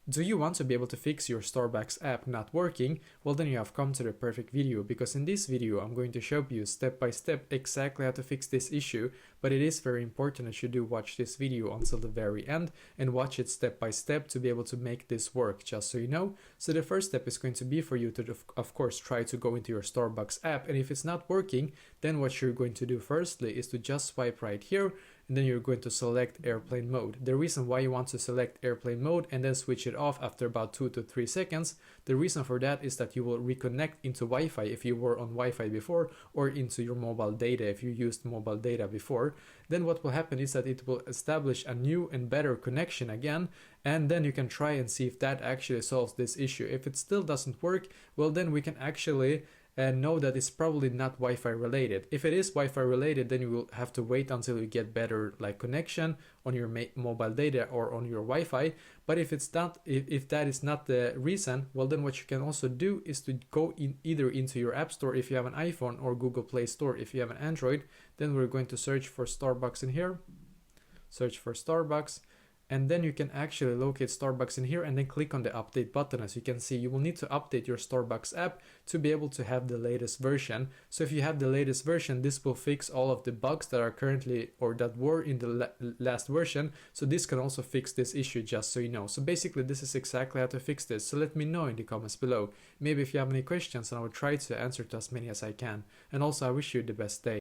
Do you want to be able to fix your Starbucks app not working? Well, then you have come to the perfect video, because in this video I'm going to show you step by step exactly how to fix this issue, but it is very important that you do watch this video until the very end and watch it step by step to be able to make this work, just so you know. So the first step is going to be for you to of course try to go into your Starbucks app, and if it's not working, then what you're going to do firstly is to just swipe right here, and then you're going to select airplane mode. The reason why you want to select airplane mode and then switch it off after about 2 to 3 seconds, the reason for that is that you will reconnect into Wi-Fi if you were on Wi-Fi before, or into your mobile data if you used mobile data before. Then what will happen is that it will establish a new and better connection again, and then you can try and see if that actually solves this issue. If it still doesn't work, well, then we can actually know that it's probably not Wi-Fi related. If it is Wi-Fi related, then you will have to wait until you get better connection on your mobile data or on your Wi-Fi. But if it's not, if that is not the reason, well, then what you can also do is to go either into your App Store if you have an iPhone, or Google Play Store if you have an Android. Then we're going to search for Starbucks in here. Search for Starbucks. And then you can actually locate Starbucks in here and then click on the update button. As you can see, you will need to update your Starbucks app to be able to have the latest version. So if you have the latest version, this will fix all of the bugs that are currently, or that were in the last version. So this can also fix this issue, just so you know. So basically this is exactly how to fix this. So let me know in the comments below. Maybe if you have any questions, and I will try to answer to as many as I can. And also I wish you the best day.